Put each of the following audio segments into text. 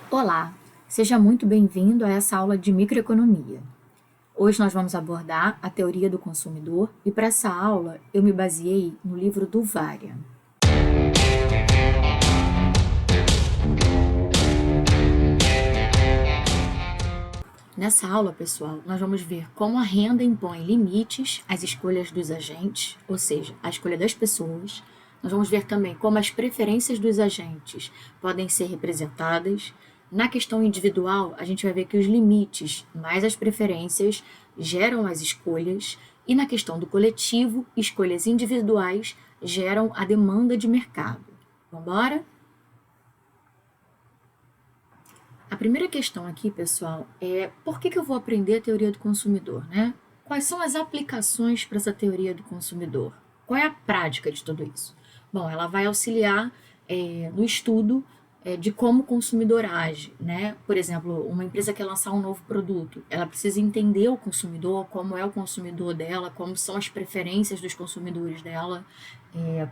Olá, seja muito bem-vindo a essa aula de microeconomia. Hoje nós vamos abordar a teoria do consumidor e para essa aula eu me baseei no livro do Varia. Nessa aula, pessoal, nós vamos ver como a renda impõe limites às escolhas dos agentes, ou seja, à escolha das pessoas. Nós vamos ver também como as preferências dos agentes podem ser representadas. Na questão individual, a gente vai ver que os limites mais as preferências geram as escolhas, e na questão do coletivo, escolhas individuais geram a demanda de mercado. Vamos embora? A primeira questão aqui, pessoal, é por que eu vou aprender a teoria do consumidor, né? Quais são as aplicações para essa teoria do consumidor? Qual é a prática de tudo isso? Bom, ela vai auxiliar no estudo de como o consumidor age, né? Por exemplo, uma empresa quer lançar um novo produto, ela precisa entender o consumidor, como é o consumidor dela, como são as preferências dos consumidores dela.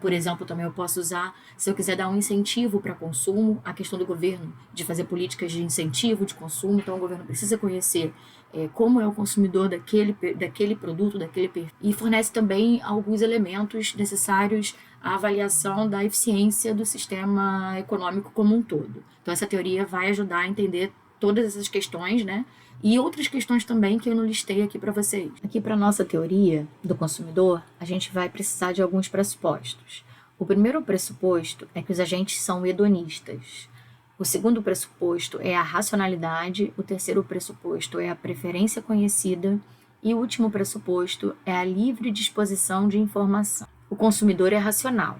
Por exemplo, também eu posso usar, se eu quiser dar um incentivo para consumo, a questão do governo de fazer políticas de incentivo de consumo, então o governo precisa conhecer como é o consumidor daquele produto, daquele perfil, e fornece também alguns elementos necessários à avaliação da eficiência do sistema econômico como um todo. Então essa teoria vai ajudar a entender todas essas questões, né? E outras questões também que eu não listei aqui para vocês. Aqui para nossa teoria do consumidor, a gente vai precisar de alguns pressupostos. O primeiro pressuposto é que os agentes são hedonistas. O segundo pressuposto é a racionalidade, o terceiro pressuposto é a preferência conhecida e o último pressuposto é a livre disposição de informação. O consumidor é racional.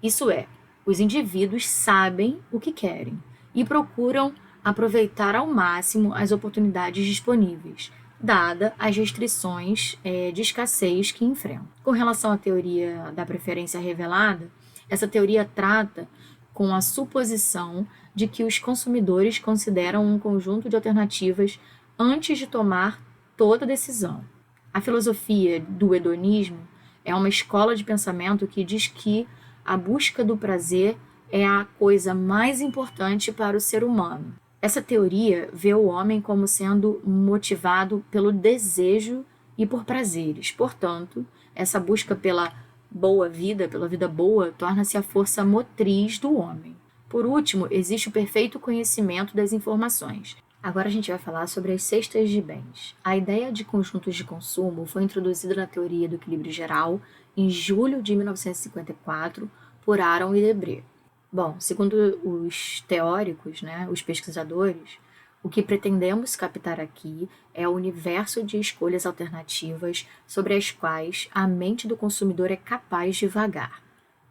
Isso é, os indivíduos sabem o que querem e procuram aproveitar ao máximo as oportunidades disponíveis, dada as restrições de escassez que enfrentam. Com relação à teoria da preferência revelada, essa teoria trata com a suposição de que os consumidores consideram um conjunto de alternativas antes de tomar toda decisão. A filosofia do hedonismo é uma escola de pensamento que diz que a busca do prazer é a coisa mais importante para o ser humano. Essa teoria vê o homem como sendo motivado pelo desejo e por prazeres. Portanto, essa busca pela boa vida, pela vida boa, torna-se a força motriz do homem. Por último, existe o perfeito conhecimento das informações. Agora a gente vai falar sobre as cestas de bens. A ideia de conjuntos de consumo foi introduzida na teoria do equilíbrio geral em julho de 1954 por Aron e Debré. Bom, segundo os teóricos, né, os pesquisadores, o que pretendemos captar aqui é o universo de escolhas alternativas sobre as quais a mente do consumidor é capaz de vagar,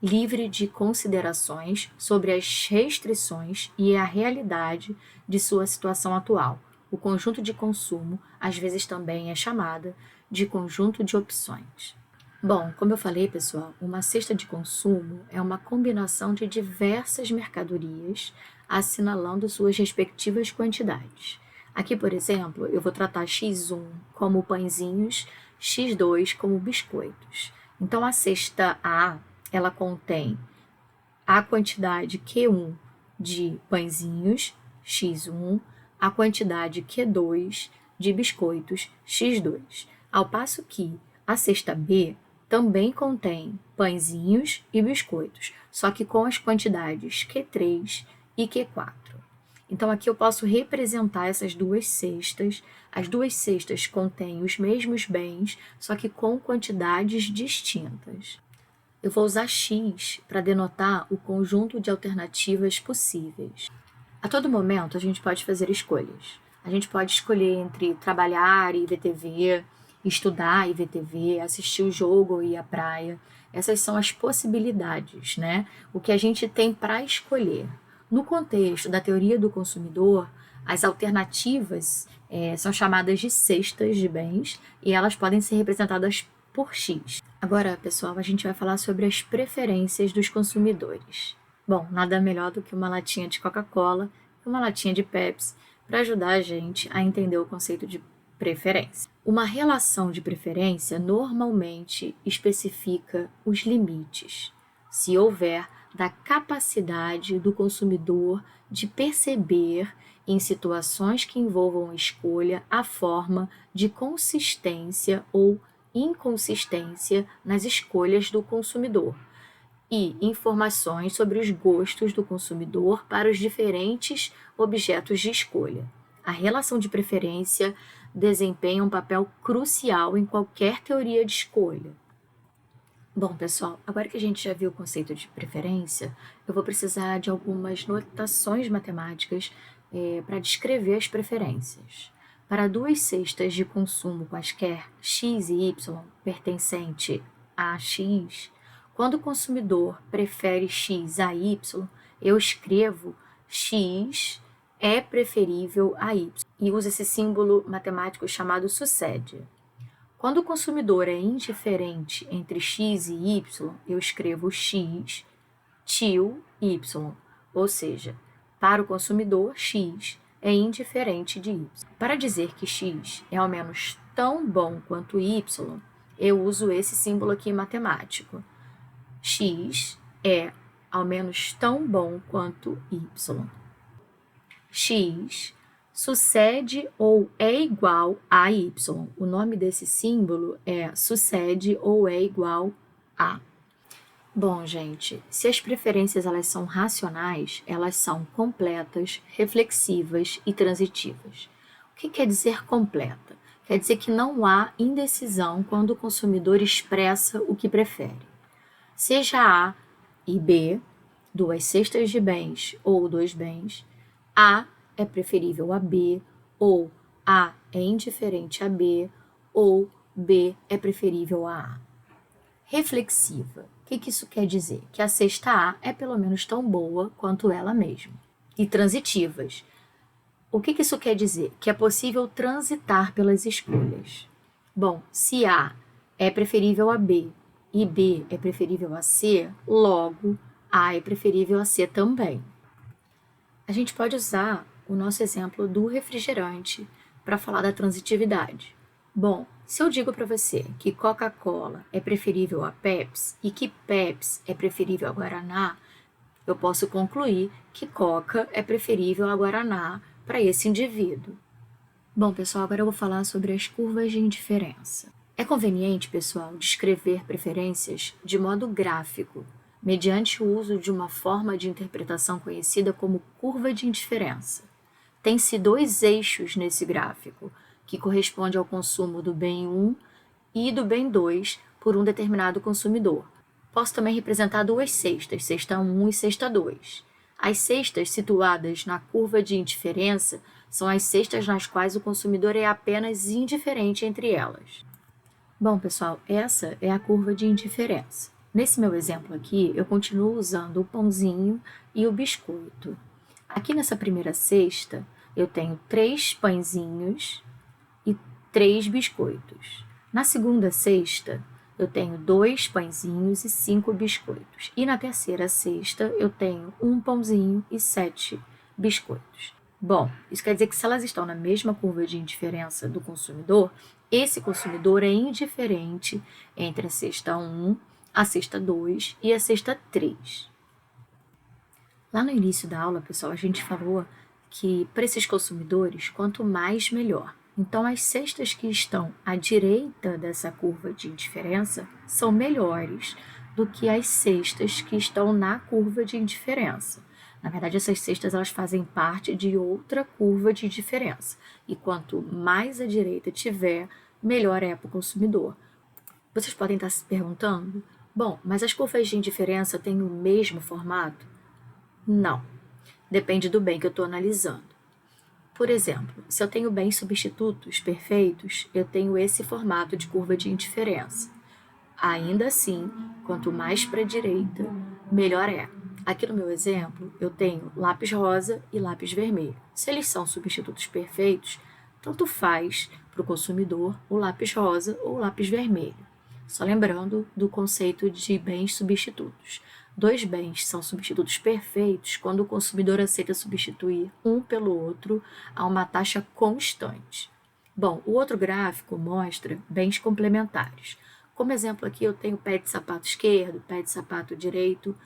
livre de considerações sobre as restrições e a realidade de sua situação atual. O conjunto de consumo às vezes também é chamada de conjunto de opções. Bom, como eu falei, pessoal, uma cesta de consumo é uma combinação de diversas mercadorias assinalando suas respectivas quantidades. Aqui, por exemplo, eu vou tratar X1 como pãezinhos, X2 como biscoitos. Então, a cesta A, ela contém a quantidade Q1 de pãezinhos, X1, a quantidade Q2 de biscoitos, X2. Ao passo que a cesta B também contém pãezinhos e biscoitos, só que com as quantidades Q3 e Q4. Então aqui eu posso representar essas duas cestas. As duas cestas contêm os mesmos bens, só que com quantidades distintas. Eu vou usar X para denotar o conjunto de alternativas possíveis. A todo momento a gente pode fazer escolhas. A gente pode escolher entre trabalhar e ver TV, estudar e ver TV, assistir o jogo ou ir à praia. Essas são as possibilidades, né? O que a gente tem para escolher. No contexto da teoria do consumidor, as alternativas são chamadas de cestas de bens e elas podem ser representadas por X. Agora, pessoal, a gente vai falar sobre as preferências dos consumidores. Bom, nada melhor do que uma latinha de Coca-Cola e uma latinha de Pepsi para ajudar a gente a entender o conceito de preferência. Uma relação de preferência normalmente especifica os limites, se houver, da capacidade do consumidor de perceber em situações que envolvam escolha a forma de consistência ou inconsistência nas escolhas do consumidor e informações sobre os gostos do consumidor para os diferentes objetos de escolha. A relação de preferência desempenha um papel crucial em qualquer teoria de escolha. Bom, pessoal, agora que a gente já viu o conceito de preferência, eu vou precisar de algumas notações matemáticas para descrever as preferências. Para duas cestas de consumo quaisquer, x e y, pertencente a x, quando o consumidor prefere x a y, eu escrevo x é preferível a y e uso esse símbolo matemático chamado sucede. Quando o consumidor é indiferente entre x e y, eu escrevo x til y, ou seja, para o consumidor, x é indiferente de y. Para dizer que x é ao menos tão bom quanto y, eu uso esse símbolo aqui matemático. X é ao menos tão bom quanto y. X sucede ou é igual a y. O nome desse símbolo é sucede ou é igual a. Bom, gente, se as preferências elas são racionais, elas são completas, reflexivas e transitivas. O que quer dizer completa? Quer dizer que não há indecisão quando o consumidor expressa o que prefere. Seja A e B, duas cestas de bens ou dois bens, A é preferível a B, ou A é indiferente a B, ou B é preferível a A. Reflexiva. O que isso quer dizer? Que a cesta A é pelo menos tão boa quanto ela mesma. E transitivas. O que isso quer dizer? Que é possível transitar pelas escolhas. Bom, se A é preferível a B e B é preferível a C, logo A é preferível a C também. A gente pode usar o nosso exemplo do refrigerante para falar da transitividade. Bom, se eu digo para você que Coca-Cola é preferível a Pepsi e que Pepsi é preferível a Guaraná, eu posso concluir que Coca é preferível a Guaraná para esse indivíduo. Bom, pessoal, agora eu vou falar sobre as curvas de indiferença. É conveniente, pessoal, descrever preferências de modo gráfico, mediante o uso de uma forma de interpretação conhecida como curva de indiferença. Tem-se dois eixos nesse gráfico, que corresponde ao consumo do bem 1 e do bem 2 por um determinado consumidor. Posso também representar duas cestas, cesta 1 e cesta 2. As cestas situadas na curva de indiferença são as cestas nas quais o consumidor é apenas indiferente entre elas. Bom, pessoal, essa é a curva de indiferença. Nesse meu exemplo aqui, eu continuo usando o pãozinho e o biscoito. Aqui nessa primeira cesta, eu tenho 3 pãezinhos e 3 biscoitos. Na segunda cesta, eu tenho 2 pãezinhos e 5 biscoitos. E na terceira cesta, eu tenho 1 pãozinho e 7 biscoitos. Bom, isso quer dizer que se elas estão na mesma curva de indiferença do consumidor, esse consumidor é indiferente entre a cesta 1, a cesta 2 e a cesta 3. Lá no início da aula, pessoal, a gente falou que para esses consumidores, quanto mais, melhor. Então, as cestas que estão à direita dessa curva de indiferença são melhores do que as cestas que estão na curva de indiferença. Na verdade, essas cestas elas fazem parte de outra curva de indiferença. E quanto mais à direita tiver, melhor é para o consumidor. Vocês podem estar se perguntando, bom, mas as curvas de indiferença têm o mesmo formato? Não. Depende do bem que eu estou analisando. Por exemplo, se eu tenho bens substitutos perfeitos, eu tenho esse formato de curva de indiferença. Ainda assim, quanto mais para a direita, melhor é. Aqui no meu exemplo, eu tenho lápis rosa e lápis vermelho. Se eles são substitutos perfeitos, tanto faz para o consumidor o lápis rosa ou o lápis vermelho. Só lembrando do conceito de bens substitutos. 2 bens são substitutos perfeitos quando o consumidor aceita substituir um pelo outro a uma taxa constante. Bom, o outro gráfico mostra bens complementares. Como exemplo aqui, eu tenho pé de sapato esquerdo, pé de sapato direito.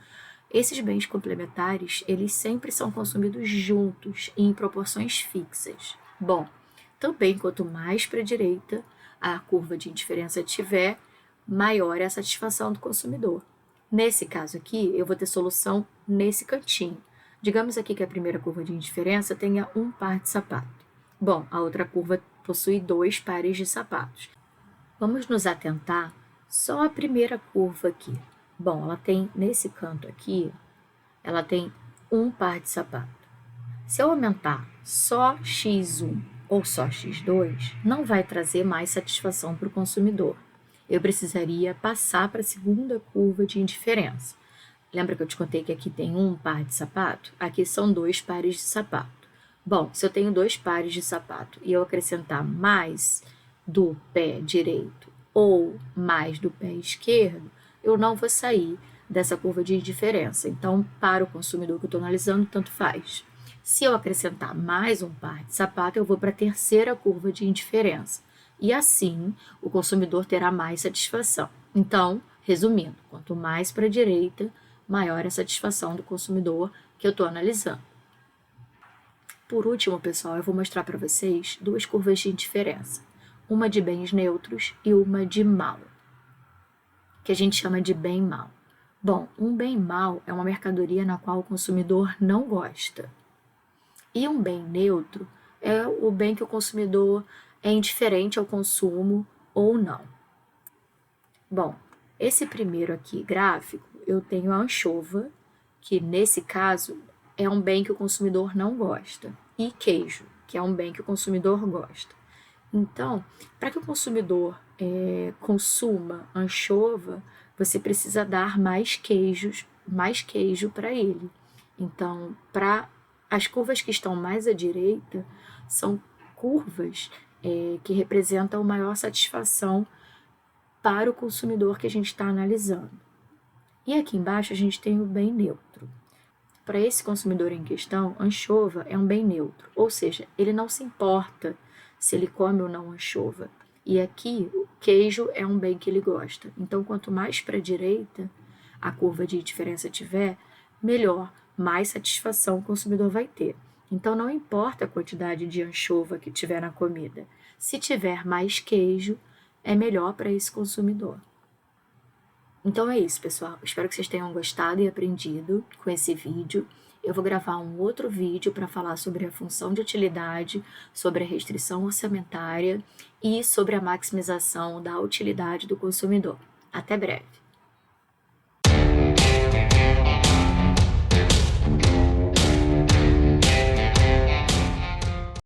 Esses bens complementares, eles sempre são consumidos juntos e em proporções fixas. Bom, também quanto mais para a direita a curva de indiferença tiver, maior é a satisfação do consumidor. Nesse caso aqui, eu vou ter solução nesse cantinho. Digamos aqui que a primeira curva de indiferença tenha um par de sapato. Bom, a outra curva possui 2 pares de sapatos. Vamos nos atentar só à primeira curva aqui. Bom, ela tem, nesse canto aqui, ela tem um par de sapato. Se eu aumentar só x1 ou só x2, não vai trazer mais satisfação para o consumidor. Eu precisaria passar para a segunda curva de indiferença. Lembra que eu te contei que aqui tem um par de sapato? Aqui são 2 pares de sapato. Bom, se eu tenho 2 pares de sapato e eu acrescentar mais do pé direito ou mais do pé esquerdo, eu não vou sair dessa curva de indiferença. Então, para o consumidor que eu estou analisando, tanto faz. Se eu acrescentar mais um par de sapato, eu vou para a terceira curva de indiferença. E assim, o consumidor terá mais satisfação. Então, resumindo, quanto mais para a direita, maior a satisfação do consumidor que eu estou analisando. Por último, pessoal, eu vou mostrar para vocês 2 curvas de indiferença. Uma de bens neutros e uma de mal, que a gente chama de bem-mal. Bom, um bem-mal é uma mercadoria na qual o consumidor não gosta. E um bem neutro é o bem que o consumidor é indiferente ao consumo ou não. Bom, esse primeiro aqui gráfico, eu tenho a anchova, que nesse caso é um bem que o consumidor não gosta, e queijo, que é um bem que o consumidor gosta. Então, para que o consumidor consuma anchova, você precisa dar mais queijo para ele. Então, para as curvas que estão mais à direita, são curvas que representam maior satisfação para o consumidor que a gente está analisando. E aqui embaixo a gente tem o bem neutro. Para esse consumidor em questão, anchova é um bem neutro, ou seja, ele não se importa se ele come ou não anchova. E aqui, o queijo é um bem que ele gosta. Então, quanto mais para a direita a curva de diferença tiver, melhor, mais satisfação o consumidor vai ter. Então, não importa a quantidade de anchova que tiver na comida. Se tiver mais queijo, é melhor para esse consumidor. Então é isso, pessoal. Espero que vocês tenham gostado e aprendido com esse vídeo. Eu vou gravar um outro vídeo para falar sobre a função de utilidade, sobre a restrição orçamentária e sobre a maximização da utilidade do consumidor. Até breve!